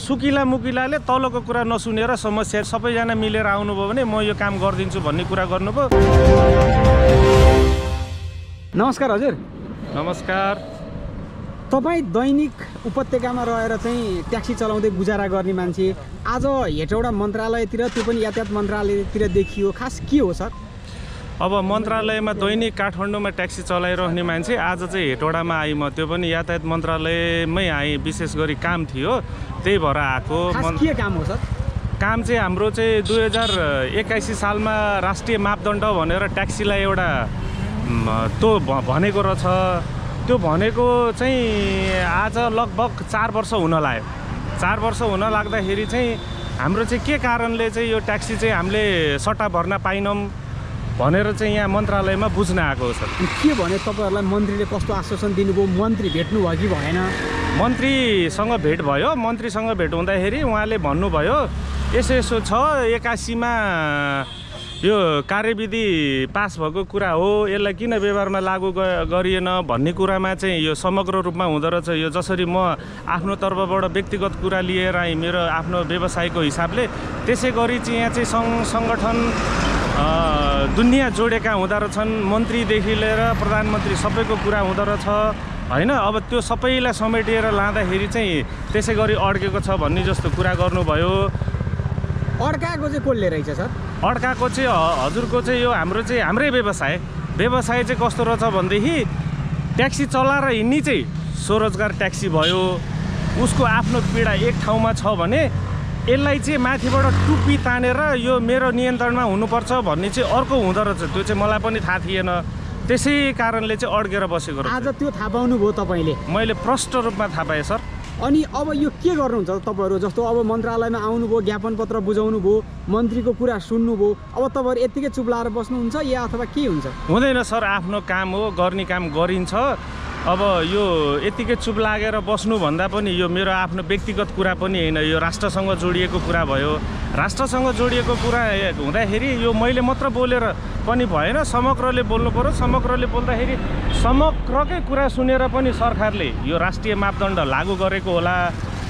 सुकिला मुकिलाले तलको कुरा नसुनेर समस्या सबैजना मिलेर आउनुभयो भने म यो काम गरिदिन्छु भन्ने कुरा गर्नुभयो। नमस्कार हजुर। नमस्कार। तपाईँ दैनिक उपत्यकामा रहेर चाहिँ ट्याक्सी चलाउँदै गुजारा गर्ने मान्छे, आज हेटौडा मन्त्रालयतिर, त्यो पनि यातायात मन्त्रालयतिर देखियो, खास के हो सर? अब मन्त्रालयमा दैनिक काठमाडौँमा ट्याक्सी चलाइरहने मान्छे आज चाहिँ हेटौडामा आएँ म, त्यो पनि यातायात मन्त्रालयमै आएँ। विशेष गरी काम थियो, त्यही भएर आएको। के काम हो सर? काम चाहिँ हाम्रो चाहिँ 2081 सालमा राष्ट्रिय मापदण्ड भनेर ट्याक्सीलाई एउटा त्यो भनेको रहेछ। त्यो भनेको चाहिँ आज लगभग 4 वर्ष हुन लाग्यो। 4 वर्ष हुन लाग्दाखेरि चाहिँ हाम्रो चाहिँ के कारणले चाहिँ यो ट्याक्सी चाहिँ हामीले सट्टा भर्न पाइनौँ भनेर चाहिँ यहाँ मन्त्रालयमा बुझ्न आएको हो सर। के भने तपाईँहरूलाई मन्त्रीले कस्तो आश्वासन दिनुभयो? मन्त्री भेट्नु भयो कि भएन? मन्त्रीसँग भेट भयो। मन्त्रीसँग भेट हुँदाखेरि उहाँले भन्नुभयो यसो यसो छ, 81मा यो कार्यविधि पास भएको कुरा हो, यसलाई किन व्यवहारमा लागू गरिएन भन्ने कुरामा चाहिँ यो समग्र रूपमा हुँदो रहेछ। यो जसरी म आफ्नो तर्फबाट व्यक्तिगत कुरा लिएर आएँ मेरो आफ्नो व्यवसायको हिसाबले, त्यसै गरी चाहिँ यहाँ चाहिँ सङ्गठन दुनियाँ जोडेका हुँदो रहेछन्। मन्त्रीदेखि लिएर प्रधानमन्त्री सबैको कुरा हुँदो रहेछ होइन। अब त्यो सबैलाई समेटिएर लाँदाखेरि चाहिँ त्यसै गरी अड्केको छ भन्ने जस्तो कुरा गर्नुभयो। अड्काएको चाहिँ कसले रहेछ सर? अड्काएको चाहिँ हजुरको चाहिँ यो हाम्रै व्यवसाय चाहिँ कस्तो रहेछ भनेदेखि ट्याक्सी चलाएर हिँड्ने चाहिँ स्वरोजगार ट्याक्सी भयो, उसको आफ्नो पीडा एक ठाउँमा छ भने यसलाई चाहिँ माथिबाट टुप्पी तानेर यो मेरो नियन्त्रणमा हुनुपर्छ भन्ने चाहिँ अर्को हुँदो रहेछ। त्यो चाहिँ मलाई पनि थाहा थिएन, त्यसै कारणले चाहिँ अड्केर बसेको रहेछ। आज त्यो थाहा पाउनुभयो तपाईँले? मैले प्रष्ट रूपमा थाहा पाएँ सर। अनि अब यो के गर्नुहुन्छ तपाईँहरू? जस्तो अब मन्त्रालयमा आउनुभयो, ज्ञापन पत्र बुझाउनु भयो, मन्त्रीको कुरा सुन्नुभयो, अब तपाईँहरू यत्तिकै चुप लाएर बस्नुहुन्छ या अथवा के हुन्छ? हुँदैन सर, आफ्नो काम हो, गर्ने काम गरिन्छ। अब यो यतिकै चुप लागेर बस्नुभन्दा पनि यो मेरो आफ्नो व्यक्तिगत कुरा पनि होइन, यो राष्ट्रसँग जोडिएको कुरा भयो। राष्ट्रसँग जोडिएको कुरा हुँदाखेरि यो मैले मात्र बोलेर पनि भएन, समग्रले बोल्नु पर्यो। समग्रले बोल्दाखेरि समग्रकै कुरा सुनेर पनि सरकारले यो राष्ट्रिय मापदण्ड लागू गरेको होला।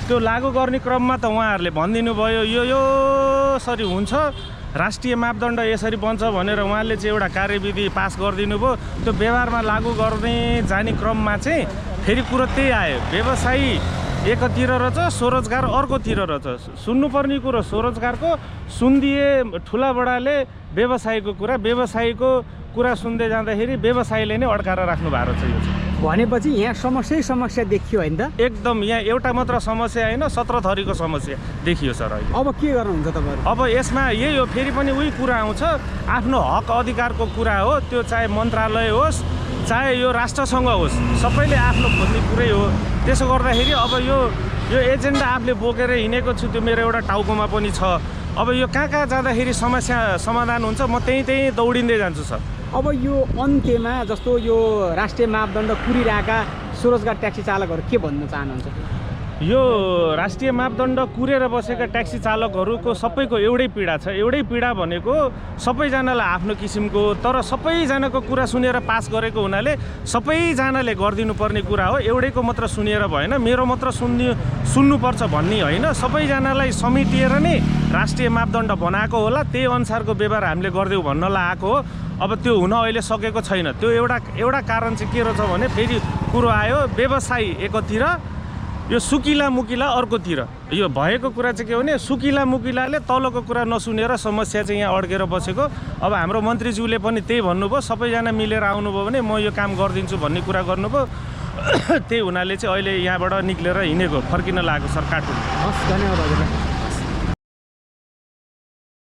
त्यो लागू गर्ने क्रममा त उहाँहरूले भनिदिनु भयो यो सरी हुन्छ, राष्ट्रिय मापदण्ड यसरी बन्छ भनेर उहाँले चाहिँ एउटा कार्यविधि पास गरिदिनु भयो। त्यो व्यवहारमा लागू गर्ने जाने क्रममा चाहिँ फेरि कुरो त्यही आयो, व्यवसायी एकतिर रहेछ, स्वरोजगार अर्कोतिर रहेछ। सुन्नुपर्ने कुरो स्वरोजगारको सुनिदिए ठुला बडाले व्यवसायको कुरा सुन्दै जाँदाखेरि व्यवसायीले नै अड्काएर राख्नु भएको छ। यो चाहिँ भनेपछि यहाँ समस्या देखियो होइन त? एकदम, यहाँ एउटा मात्र समस्या होइन, 17 थरीको समस्या देखियो सर। अब के गर्नुहुन्छ तपाईँहरू? अब यसमा यही हो, फेरि पनि उही कुरा आउँछ, आफ्नो हक अधिकारको कुरा हो। त्यो चाहे मन्त्रालय होस् चाहे यो राष्ट्रसँग होस्, सबैले आफ्नो खोज्ने कुरै हो। त्यसो गर्दाखेरि अब यो एजेन्डा आफूले बोकेर हिँडेको छु, त्यो मेरो एउटा टाउकोमा पनि छ। अब यो कहाँ जाँदाखेरि समस्या समाधान हुन्छ, म त्यहीँ दौडिँदै जान्छु सर। अब यो अन्त्यमा जस्तो यो राष्ट्रिय मापदण्ड कुरिरहेका स्वरोजगार ट्याक्सी चालकहरू के भन्न चाहनुहुन्छ? यो राष्ट्रिय मापदण्ड कुरेर बसेका ट्याक्सी चालकहरूको सबैको एउटै पीडा छ। एउटै पीडा भनेको सबैजनालाई आफ्नो किसिमको, तर सबैजनाको कुरा सुनेर पास गरेको हुनाले सबैजनाले गरिदिनुपर्ने कुरा हो। एउटैको मात्र सुनेर भएन, मेरो मात्र सुन्नुपर्छ भन्ने होइन, सबैजनालाई समेटिएर नै राष्ट्रिय मापदण्ड बनाएको होला। त्यही अनुसारको व्यवहार हामीले गरिदेऊ भन्नलाई आएको हो। अब त्यो हुन अहिले सकेको छैन। त्यो एउटा कारण चाहिँ के रहेछ भने फेरि कुरो आयो, व्यवसायी एकतिर, यो सुकिला मुकिला अर्कोतिर। यो भएको कुरा चाहिँ के भने सुकिला मुकिलाले तलको कुरा नसुनेर समस्या चाहिँ यहाँ अड्केर बसेको। अब हाम्रो मन्त्रीज्यूले पनि त्यही भन्नुभयो, सबैजना मिलेर आउनुभयो भने म यो काम गरिदिन्छु भन्ने कुरा गर्नुभयो। त्यही हुनाले चाहिँ अहिले यहाँबाट निक्लेर हिँडेको, फर्किन लागेको सर काठमाडौँ। हस्, धन्यवाद हजुर।